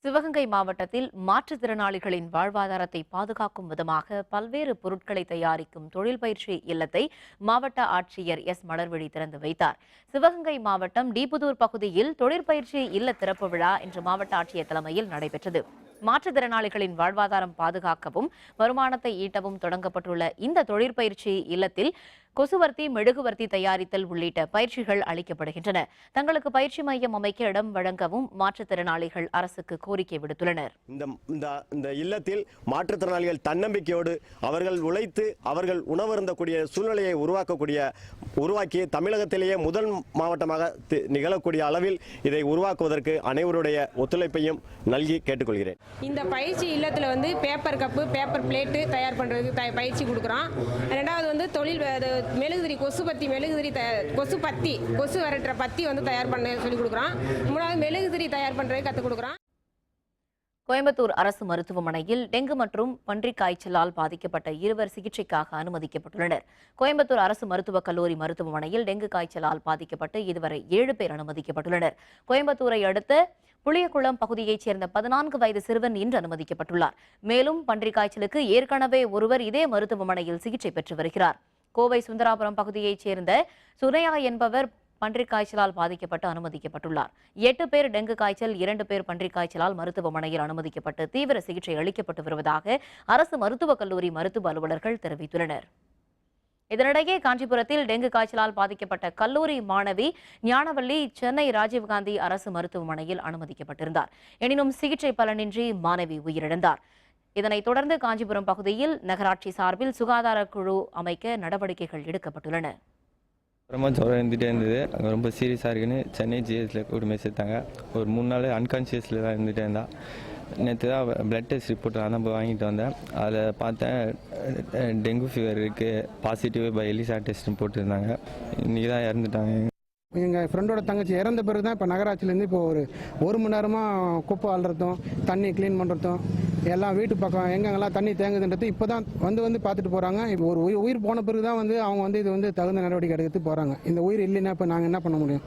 சிவகங்கை மாவட்டத்தில் மாற்றுத்திறனாளிகளின் வாழ்வாதாரத்தை பாதுகாக்கும் விதமாக பல்வேறு பொருட்களை தயாரிக்கும் தொழில் பயிற்சி இல்லத்தை மாவட்ட ஆட்சியர் எஸ். மலர்விழி திறந்து வைத்தார். சிவகங்கை மாவட்டம் டீபுதூர் பகுதியில் தொழிற்பயிற்சி இல்ல திறப்பு விழா இன்று மாவட்ட ஆட்சியர் தலைமையில் நடைபெற்றது. மாற்றுத்திறனாளிகளின் வாழ்வாதாரம் பாதுகாக்கவும் வருமானத்தை ஈட்டவும் தொடங்கப்பட்டுள்ள இந்த தொழிற்பயிற்சி இல்லத்தில் கொசுவர்த்தி, மெழுகுவர்த்தி தயாரித்தல் உள்ளிட்ட பயிற்சிகள் அளிக்கப்படுகின்றன. தங்களுக்கு பயிற்சி மையம் அமைக்க இடம் வழங்கவும் மாற்றுத்திறனாளிகள் அரசுக்கு கோரிக்கை விடுத்துள்ளனர். இந்த இல்லத்தில் மாற்றுத்திறனாளிகள் தன்னம்பிக்கையோடு அவர்கள் உழைத்து அவர்கள் உணவருந்தக்கூடிய சூழ்நிலையை உருவாக்கி தமிழகத்திலேயே முதல் மாவட்டமாக நிகழக்கூடிய அளவில் இதை உருவாக்குவதற்கு அனைவருடைய ஒத்துழைப்பையும் நல்கி கேட்டுக்கொள்கிறேன். இந்த பயிற்சி இல்லத்தில் வந்து பேப்பர் கப்பு, பேப்பர் பிளேட்டு தயார் பண்ணுறதுக்கு பயிற்சி கொடுக்குறோம். ரெண்டாவது வந்து தொழில் மெழுகுதிரி, கொசு விரட்டுற பத்தி வந்து தயார் பண்ண சொல்லி கொடுக்குறோம். மூணாவது மெழுகுதிரி தயார் பண்ணுறது கற்றுக் கொடுக்குறோம். கோயம்புத்தூர் அரசு மருத்துவமனையில் டெங்கு மற்றும் பன்றிக் காய்ச்சலால் பாதிக்கப்பட்ட 2 சிகிச்சைக்காக அனுமதிக்கப்பட்டுள்ளனர். கோயம்புத்தூர் அரசு மருத்துவக் கல்லூரி மருத்துவமனையில் டெங்கு காய்ச்சலால் பாதிக்கப்பட்டு இதுவரை 7 பேர் அனுமதிக்கப்பட்டுள்ளனர். கோயம்புத்தூரை அடுத்த புளியகுளம் பகுதியைச் சேர்ந்த 14 வயது சிறுவன் இன்று அனுமதிக்கப்பட்டுள்ளார். மேலும் பன்றிக் காய்ச்சலுக்கு ஏற்கனவே ஒருவர் இதே மருத்துவமனையில் சிகிச்சை பெற்று வருகிறார். கோவை சுந்தராபுரம் பகுதியைச் சேர்ந்த சுனையா என்பவர் பன்றிக் காய்ச்சலால் பாதிக்கப்பட்டு அனுமதிக்கப்பட்டுள்ளார். 8 பேர் டெங்கு காய்ச்சல், 2 பேர் பன்றிக் காய்ச்சலால் மருத்துவமனையில் அனுமதிக்கப்பட்டு தீவிர சிகிச்சை அளிக்கப்பட்டு வருவதாக அரசு மருத்துவக் கல்லூரி மருத்துவ அலுவலர்கள் தெரிவித்துள்ளனர். இதனிடையே காஞ்சிபுரத்தில் டெங்கு காய்ச்சலால் பாதிக்கப்பட்ட கல்லூரி மாணவி ஞானவள்ளி சென்னை ராஜீவ்காந்தி அரசு மருத்துவமனையில் அனுமதிக்கப்பட்டிருந்தார். எனினும் சிகிச்சை பலனின்றி மாணவி உயிரிழந்தார். இதனைத் தொடர்ந்து காஞ்சிபுரம் பகுதியில் நகராட்சி சார்பில் சுகாதார குழு அமைக்க நடவடிக்கைகள் எடுக்கப்பட்டுள்ளன. ரொம்ப ஜுரம் இருந்துகிட்டே இருந்தது. ரொம்ப சீரியஸாக இருக்குன்னு சென்னை ஜிஹெச்சில் கூட்டு சேர்த்தாங்க. ஒரு 3 நாள் அன்கான்ஷியஸில் தான் இருந்துகிட்டே இருந்தா. நேற்று தான் பிளட் டெஸ்ட் ரிப்போர்ட் நான் போய் வாங்கிட்டு வந்தேன். அதில் பார்த்தேன் டெங்கு ஃபீவர் இருக்குது, பாசிட்டிவ் பை எலிசா டெஸ்ட்னு போட்டுருந்தாங்க. இன்றைக்கி தான் இறந்துட்டாங்க. எங்கள் ஃப்ரெண்டோட தங்கச்சி இறந்த பிறகு தான் இப்போ நகராட்சியிலேருந்து இப்போ ஒரு மணி நேரமாக குப்பை அள்ளுறதும் தண்ணி க்ளீன் பண்ணுறதும் எல்லாம் வீட்டு பக்கம் எங்கெங்கெல்லாம் தண்ணி தேங்குதுன்றது இப்போ தான் வந்து பார்த்துட்டு போகிறாங்க. இப்போ ஒரு உயிர் போன பிறகு தான் அவங்க இது தகுந்த நடவடிக்கை எடுத்து போகிறாங்க. இந்த உயிர் இல்லைன்னா இப்போ நாங்கள் என்ன பண்ண முடியும்?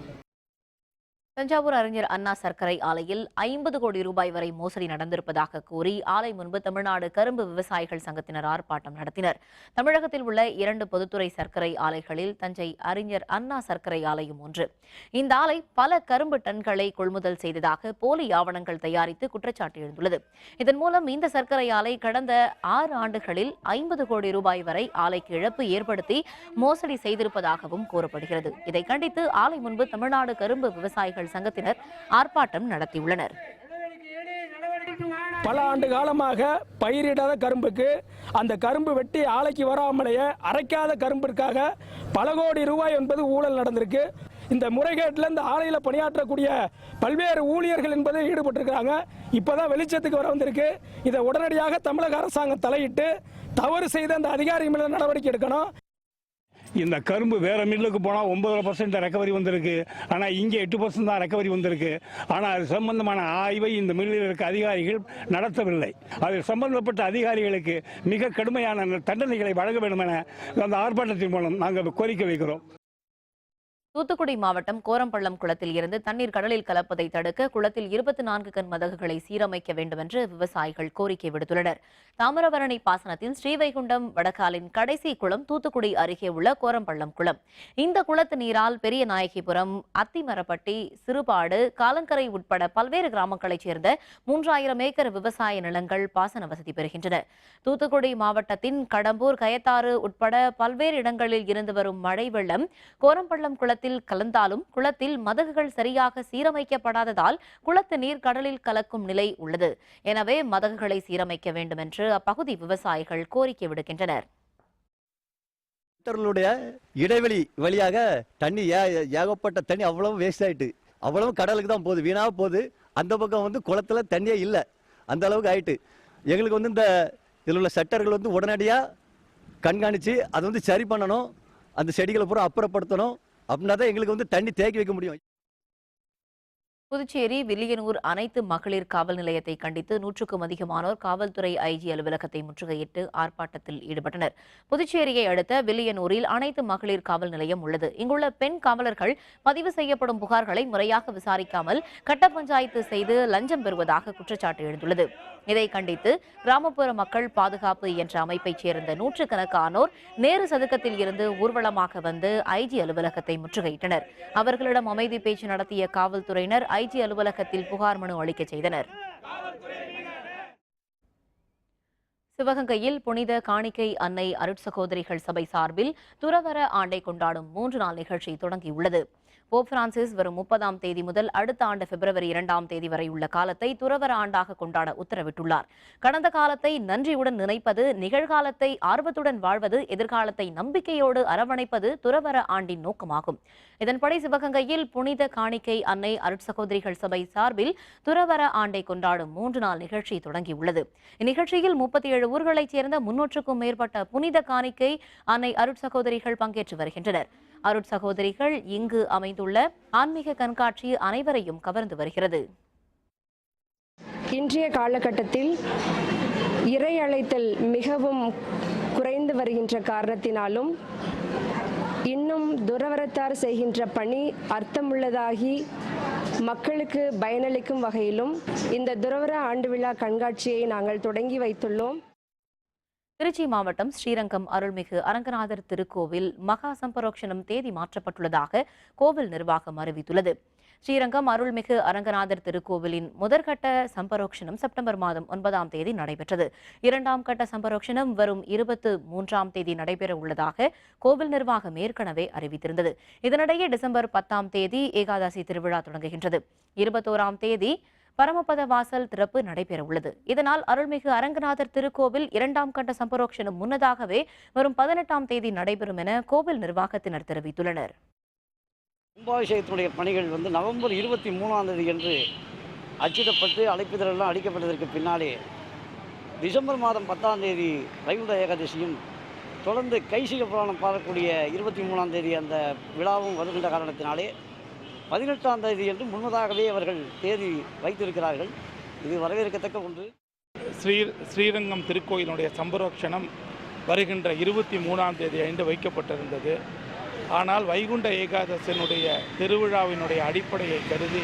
தஞ்சாவூர் அறிஞர் அண்ணா சர்க்கரை ஆலையில் 50 கோடி ரூபாய் வரை மோசடி நடந்திருப்பதாக கூறி ஆலை முன்பு தமிழ்நாடு கரும்பு விவசாயிகள் சங்கத்தினர் ஆர்ப்பாட்டம் நடத்தினர். தமிழகத்தில் உள்ள 2 பொதுத்துறை சர்க்கரை ஆலைகளில் தஞ்சை அறிஞர் அண்ணா சர்க்கரை ஆலையும் ஒன்று. இந்த ஆலை பல கரும்பு டன்களை கொள்முதல் செய்ததாக போலி ஆவணங்கள் தயாரித்து குற்றச்சாட்டு எழுந்துள்ளது. இதன் மூலம் இந்த சர்க்கரை ஆலை கடந்த 6 ஆண்டுகளில் 50 கோடி ரூபாய் வரை ஆலைக்கு இழப்பு ஏற்படுத்தி மோசடி செய்திருப்பதாகவும் கூறப்படுகிறது. இதை கண்டித்து ஆலை முன்பு தமிழ்நாடு கரும்பு விவசாயிகள் சங்கத்தினர் ஆர்ப்பாட்டம் நடத்தியுள்ளனர். பல ஆண்டு காலமாக பயிரிடாத கரும்புக்கு அந்த கரும்பு வெட்டி ஆலைக்கு வராமலேயே அரைக்காத கரும்பிற்காக பல கோடி ரூபாய் என்பது ஊழல் நடந்திருக்கு. இந்த முறைகேட்டில் இந்த ஆலையில் பணியாற்றக்கூடிய பல்வேறு ஊழியர்கள் என்பது ஈடுபட்டிருக்கிறாங்க. இப்போதான் வெளிச்சத்துக்கு வர வந்திருக்கு. இதை உடனடியாக தமிழக அரசாங்கம் தலையிட்டு தவறு செய்த அந்த அதிகாரிகள் மீது நடவடிக்கை எடுக்கணும். இந்த கரும்பு வேற மில்லுக்கு போனால் 9% ரெக்கவரி வந்திருக்கு. ஆனால் இங்கே 8% தான் ரெக்கவரி வந்திருக்கு. ஆனால் அது சம்பந்தமான ஆய்வை இந்த மில்லில் இருக்க அதிகாரிகள் நடத்தவில்லை. அதில் சம்பந்தப்பட்ட அதிகாரிகளுக்கு மிக கடுமையான தண்டனைகளை வழங்க வேண்டும் என அந்த ஆர்ப்பாட்டத்தின் மூலம் நாங்கள் கோரிக்கை வைக்கிறோம். தூத்துக்குடி மாவட்டம் கோரம்பள்ளம் குளத்தில் இருந்து தண்ணீர் கடலில் கலப்பதை தடுக்க குளத்தில் 24 கண் மதகுகளை சீரமைக்க வேண்டும் என்று விவசாயிகள் கோரிக்கை விடுத்துள்ளனர். தாமிரபரணி பாசனத்தில் ஸ்ரீவைகுண்டம் வடகாலின் கடைசி குளம் தூத்துக்குடி அருகே உள்ள கோரம்பள்ளம் குளம். இந்த குளத்து நீரால் பெரியநாயகிபுரம், அத்திமரப்பட்டி, சிறுபாடு, காலங்கரை உட்பட பல்வேறு கிராமங்களைச் சேர்ந்த 3000 ஏக்கர் விவசாய நிலங்கள் பாசன வசதி பெறுகின்றன. தூத்துக்குடி மாவட்டத்தின் கடம்பூர், கயத்தாறு உட்பட பல்வேறு இடங்களில் இருந்து வரும் மழை வெள்ளம் கோரம்பள்ளம் குளத்தில் கலந்தாலும் குளத்தில் மதகுகள் சரியாக சீரமைக்கப்படாததால் குளத்து நீர் கடலில் கலக்கும் நிலை உள்ளது. எனவே மதகுகளை சீரமைக்க வேண்டும் என்று அப்பகுதி விவசாயிகள் கோரிக்கை விடுக்கின்றனர். இடைவெளி வழியாக தண்ணி ஏகப்பட்ட தண்ணி அவ்வளவு வேஸ்ட் ஆயிட்டு, அவ்வளவு கடலுக்கு தான் போகுது, வீணாக போகுது. அந்த பக்கம் குளத்துல தண்ணியே இல்லை, அந்த அளவுக்கு ஆயிட்டு. எங்களுக்கு இந்த இதில் உள்ள சட்டர்கள் உடனடியாக கண்காணித்து அதை சரி பண்ணணும். அந்த செடிகளை பூரா அப்புறப்படுத்தணும். அப்படின்னா தான் எங்களுக்கு தண்ணி தேக்கி வைக்க முடியும். புதுச்சேரி வில்லியனூர் அனைத்து மகளிர் காவல் நிலையத்தை கண்டித்து 100க்கும் அதிகமானோர் காவல்துறை ஐஜி அலுவலகத்தை முற்றுகையிட்டு ஆர்ப்பாட்டத்தில் ஈடுபட்டனர். புதுச்சேரியை அடுத்த வில்லியனூரில் அனைத்து மகளிர் காவல் நிலையம் உள்ளது. இங்குள்ள பெண் காவலர்கள் பதிவு செய்யப்படும் புகார்களை முறையாக விசாரிக்காமல் கட்ட பஞ்சாயத்து செய்து லஞ்சம் பெறுவதாக குற்றச்சாட்டு எழுந்துள்ளது. இதை கண்டித்து கிராமப்புற மக்கள் பாதுகாப்பு என்ற அமைப்பைச் சேர்ந்த 100கணக்கானோர் நேரு சதுக்கத்தில் இருந்து ஊர்வலமாக வந்து ஐஜி அலுவலகத்தை முற்றுகையிட்டனர். அவர்களிடம் அமைதி பேச்சு நடத்திய காவல்துறையினர் ஐஜி அலுவலகத்தில் புகார் மனு அளிக்க செய்தனர். சிவகங்கையில் புனித காணிக்கை அன்னை அருட்சகோதரிகள் சபை சார்பில் துறவற ஆண்டை கொண்டாடும் 3 நாள் நிகழ்ச்சி தொடங்கியுள்ளது. போப் பிரான்சிஸ் வரும் 30ஆம் தேதி முதல் அடுத்த ஆண்டு பிப்ரவரி 2ஆம் தேதி வரை உள்ள காலத்தை துறவற ஆண்டாக கொண்டாட உத்தரவிட்டுள்ளார். கடந்த காலத்தை நன்றியுடன் நினைப்பது, நிகழ்காலத்தை ஆர்வத்துடன் வாழ்வது, எதிர்காலத்தை நம்பிக்கையோடு அரவணைப்பது துறவற ஆண்டின் நோக்கமாகும். இதன்படி சிவகங்கையில் புனித காணிக்கை அன்னை அருட்சகோதரிகள் சபை சார்பில் துறவற ஆண்டை கொண்டாடும் 3 நாள் நிகழ்ச்சி தொடங்கியுள்ளது. இந்நிகழ்ச்சியில் 37 ஊர்களைச் சேர்ந்த 300க்கும் மேற்பட்ட புனித காணிக்கை அன்னை அருட்சகோதரிகள் பங்கேற்று வருகின்றனர். அருட்சகோதரிகள் இங்கு அமைந்துள்ள ஆன்மீக கண்காட்சி அனைவரையும் கவர்ந்து வருகிறது. இன்றைய காலகட்டத்தில் இறை அழைத்தல் மிகவும் குறைந்து வருகின்ற காரணத்தினாலும் இன்னும் துறவரத்தார் செய்கின்ற பணி அர்த்தமுள்ளதாகி மக்களுக்கு பயனளிக்கும் வகையிலும் இந்த துறவற ஆண்டு விழா கண்காட்சியை நாங்கள் தொடங்கி வைத்துள்ளோம். திருச்சி மாவட்டம் ஸ்ரீரங்கம் அருள்மிகு அரங்கநாதர் திருக்கோவில் மகா சம்பரோக்ஷணம் தேதி மாற்றப்பட்டுள்ளதாக கோவில் நிர்வாகம் அறிவித்துள்ளது. ஸ்ரீரங்கம் அருள்மிகு அரங்கநாதர் திருக்கோவிலின் முதற்கட்ட சம்பரோக்ஷணம் செப்டம்பர் மாதம் 9ஆம் தேதி நடைபெற்றது. 2ஆம் கட்ட சம்பரோக்ஷணம் வரும் 23ஆம் தேதி நடைபெற உள்ளதாக கோவில் நிர்வாகம் ஏற்கனவே அறிவித்திருந்தது. இதனிடையே டிசம்பர் 10ஆம் தேதி ஏகாதசி திருவிழா தொடங்குகின்றது. 21ஆம் தேதி பரமபத வாசல் திறப்பு நடைபெற உள்ளது. இதனால் அருள்மிகு அரங்கநாதர் திருக்கோவில் 2ஆம் கட்ட சம்பரோக்ஷணம் முன்னதாகவே வரும் 18ஆம் தேதி நடைபெறும் என கோவில் நிர்வாகத்தினர் தெரிவித்துள்ளனர். கும்பாபிஷேகத்தினுடைய பணிகள் நவம்பர் 23ஆம் தேதி என்று அச்சிடப்பட்டு அழைப்பிதழெல்லாம் அளிக்கப்பட்டதற்கு பின்னாலே டிசம்பர் மாதம் 10ஆம் தேதி வைகுண்ட ஏகாதசியும் தொடர்ந்து கைசிக புராணம் பாடக்கூடிய 23ஆம் தேதி அந்த விழாவும் வருகின்ற காரணத்தினாலே 18ஆம் தேதி என்று முன்னதாகவே அவர்கள் தேதி வைத்திருக்கிறார்கள். இது வரவேற்கத்தக்க ஒன்று. ஸ்ரீரங்கம் திருக்கோயிலுடைய சம்பரோக்ஷணம் வருகின்ற 23ஆம் தேதி அன்று வைக்கப்பட்டிருந்தது. ஆனால் வைகுண்ட ஏகாதசியினுடைய திருவிழாவினுடைய அடிப்படையை கருதி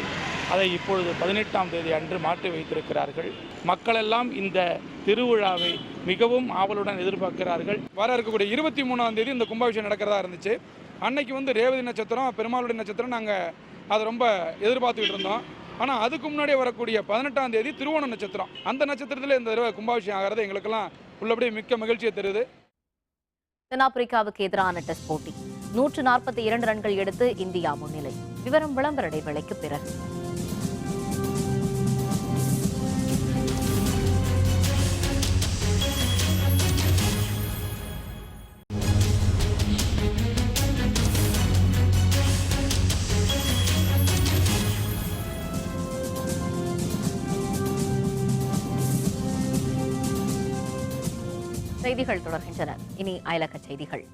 அதை இப்பொழுது 18ஆம் தேதி அன்று மாற்றி வைத்திருக்கிறார்கள். மக்களெல்லாம் இந்த திருவிழாவை மிகவும் ஆவலுடன் எதிர்பார்க்கிறார்கள். வர இருக்கக்கூடிய 23ஆம் தேதி இந்த கும்பாபிஷேகம் நடக்கிறதா இருந்துச்சு. அன்னைக்கு ரேவதி நட்சத்திரம், பெருமாளுடைய நட்சத்திரம், நாங்கள் அதை ரொம்ப எதிர்பார்த்துக்கிட்டு இருந்தோம். ஆனால் அதுக்கு முன்னாடியே வரக்கூடிய 18ஆம் தேதி திருவோண நட்சத்திரம், அந்த நட்சத்திரத்தில் இந்த தடவை கும்பாபிஷேகம் ஆகிறது எங்களுக்கெல்லாம் உள்ளபடியே மிக்க மகிழ்ச்சியை தருது. தென்னாப்பிரிக்காவுக்கு எதிரான டெஸ்ட் போட்டி 142 ரன்கள் எடுத்து இந்தியா முன்னிலை. விவரம் விளம்பர இடைவேளைக்கு பிறகு. செய்திகள் தொடர்கின்றன. இனி அயலக செய்திகள்.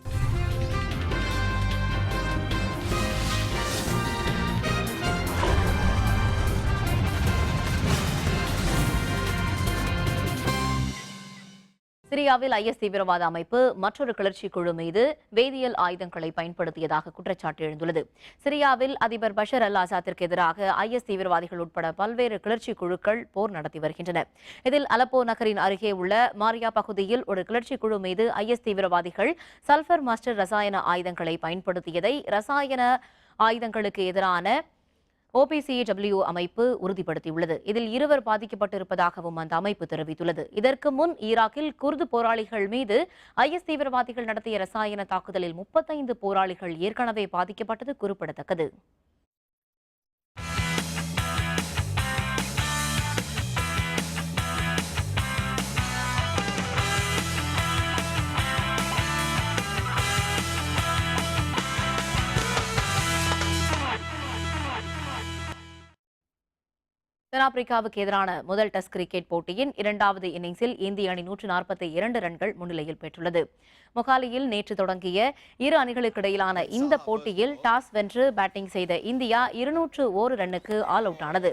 சிரியாவில் IS தீவிரவாத அமைப்பு மற்றொரு கிளர்ச்சி குழு மீது வேதியியல் ஆயுதங்களை பயன்படுத்தியதாக குற்றச்சாட்டு எழுந்துள்ளது. சிரியாவில் அதிபர் பஷர் அல் ஆசாத்திற்கு எதிராக IS தீவிரவாதிகள் உட்பட பல்வேறு கிளர்ச்சி குழுக்கள் போர் நடத்தி வருகின்றன. இதில் அலப்போ நகரின் அருகே உள்ள மாரியா பகுதியில் ஒரு கிளர்ச்சி குழு மீது IS தீவிரவாதிகள் சல்பர் மாஸ்டர் ரசாயன ஆயுதங்களை பயன்படுத்தியதை ரசாயன ஆயுதங்களுக்கு எதிரான OPCW அமைப்பு உறுதிப்படுத்தியுள்ளது. இதில் 2 பாதிக்கப்பட்டிருப்பதாகவும் அந்த அமைப்பு தெரிவித்துள்ளது. இதற்கு முன் ஈராக்கில் குர்து போராளிகள் மீது IS தீவிரவாதிகள் நடத்திய ரசாயன தாக்குதலில் 35 போராளிகள் ஏற்கனவே பாதிக்கப்பட்டது குறிப்பிடத்தக்கது. தென்னாப்பிரிக்காவுக்கு எதிரான முதல் டெஸ்ட் கிரிக்கெட் போட்டியின் 2வது இன்னிங்ஸில் இந்திய அணி 142 ரன்கள் முன்னிலையில் பெற்றுள்ளது. மொகாலியில் நேற்று தொடங்கிய இரு அணிகளுக்கிடையிலான இந்த போட்டியில் டாஸ் வென்று பேட்டிங் செய்த இந்தியா 201 ரன்னுக்கு ஆல் அவுட் ஆனது.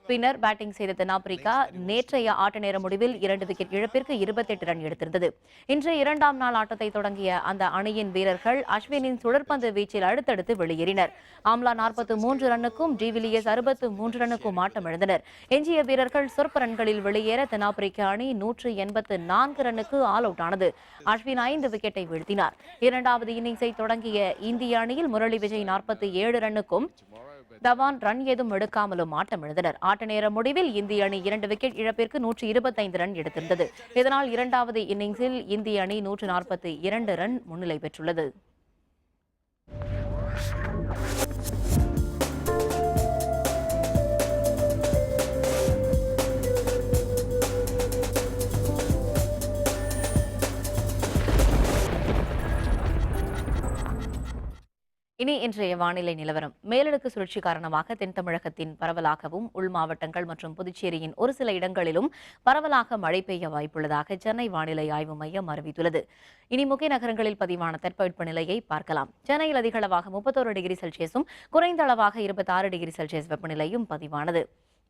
பின்னர் பேட்டிங் செய்த தென்னாப்பிரிக்கா நேற்றைய ஆட்ட நேர முடிவில் 2 விக்கெட் இழப்பிற்கு 28 ரன் எடுத்திருந்தது. இன்று 2ஆம் நாள் ஆட்டத்தை தொடங்கிய அந்த அணியின் வீரர்கள் அஸ்வினின் சுழற்பந்து வீச்சில் அடுத்தடுத்து வெளியேறினர். ஆம்லா 43 ரன்னுக்கும் டிவிலியர்ஸ் 63 ரன்னுக்கும் ஆட்டமிழந்தனர். எஞ்சிய வீரர்கள் சொற்ப ரன்களில் வெளியேற தென்னாப்பிரிக்க அணி 184 ரன்னுக்கு ஆல் அவுட் ஆனது. அஸ்வின் 5 விக்கெட்டை வீழ்த்தினார். 2வது இன்னிங்ஸை தொடங்கிய இந்திய அணியில் முரளி விஜய் 47 ரன்னுக்கும் தவான் ரன் ஏதும் எடுக்காமலும் ஆட்டமிழந்தனர். ஆட்ட நேர முடிவில் இந்திய அணி 2 விக்கெட் இழப்பிற்கு 125 ரன் எடுத்திருந்தது. இதனால் 2வது இன்னிங்ஸில் இந்திய அணி 142 ரன் முன்னிலை பெற்றுள்ளது. இனி இன்றைய வானிலை நிலவரம். மேலடுக்கு சுழற்சி காரணமாக தென் தமிழகத்தின் பரவலாகவும் உள் மாவட்டங்கள் மற்றும் புதுச்சேரியின் ஒரு சில இடங்களிலும் பரவலாக மழை பெய்ய வாய்ப்புள்ளதாக சென்னை வானிலை ஆய்வு மையம் அறிவித்துள்ளது. இனி முக்கிய நகரங்களில் பதிவான தட்பவெப்பநிலையை பார்க்கலாம். சென்னையில் அதிகளவாக 31 டிகிரி செல்சியஸும் குறைந்த அளவாக 26 டிகிரி செல்சியஸ் வெப்பநிலையும் பதிவானது.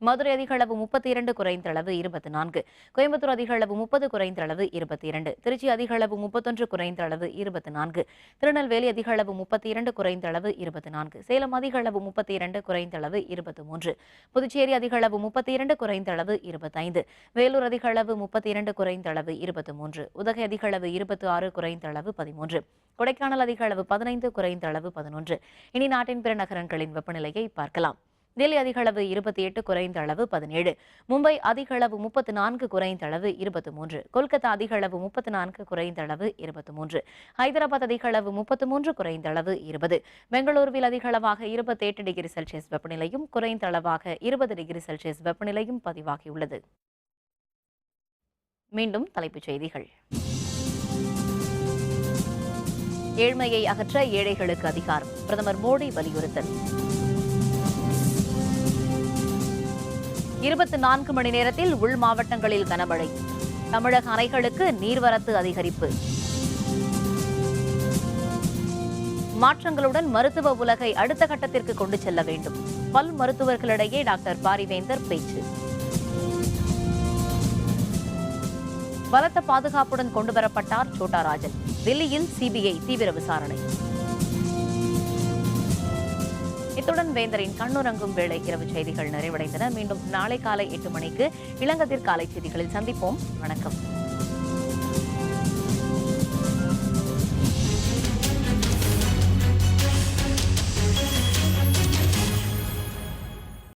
மதுரை அதிக அளவு 32, குறைந்த அளவு 24. கோயம்புத்தூர் அதிக அளவு 30, குறைந்த அளவு 22. திருச்சி அதிக அளவு 31, குறைந்த அளவு 24. திருநெல்வேலி அதிக அளவு 32, குறைந்த அளவு 24. சேலம் அதிக அளவு 32, குறைந்த அளவு 23. புதுச்சேரி அதிக அளவு 32, குறைந்த அளவு 25. வேலூர் அதிக அளவு 32, குறைந்த அளவு 23. உதகை அதிக அளவு 26, குறைந்த அளவு 13. கொடைக்கானல் அதிக அளவு 15, குறைந்த அளவு 11. இனி நாட்டின் பிற நகரங்களின் வெப்பநிலையை பார்க்கலாம். டெல்லி அதிக அளவு 28, குறைந்த அளவு 17. மும்பை அதிக அளவு 34, குறைந்த அளவு 23. கொல்கத்தா அதிக அளவு 34, குறைந்த அளவு 23. ஹைதராபாத் அதிக அளவு 33, குறைந்த அளவு 20. பெங்களூருவில் அதிக அளவாக 28 டிகிரி செல்சியஸ் வெப்பநிலையும் குறைந்த அளவாக 20 டிகிரி செல்சியஸ் வெப்பநிலையும் பதிவாகியுள்ளது. மீண்டும் தலைப்புச் செய்திகள். ஏழ்மையை அகற்ற ஏழைகளுக்கு அதிகாரம், பிரதமர் மோடி வலியுறுத்தல். 24 மணி நேரத்தில் உள் மாவட்டங்களில் கனமழை, தமிழக அணைகளுக்கு நீர்வரத்து அதிகரிப்பு. மாற்றங்களுடன் மருத்துவ உலகை அடுத்த கட்டத்திற்கு கொண்டு செல்ல வேண்டும், பல் மருத்துவர்களிடையே டாக்டர் பாரிவேந்தர் பேச்சு. பலத்த பாதுகாப்புடன் கொண்டுவரப்பட்டார் சோட்டா ராஜன், தில்லியில் CBI தீவிர விசாரணை. இத்துடன் வேந்தரின் கண்ணுறங்கும் வேளை இரவு செய்திகள் நிறைவடைந்தன. மீண்டும் நாளை காலை 8 மணிக்கு இளங்கதிர் காலை செய்திகளில் சந்திப்போம். வணக்கம்.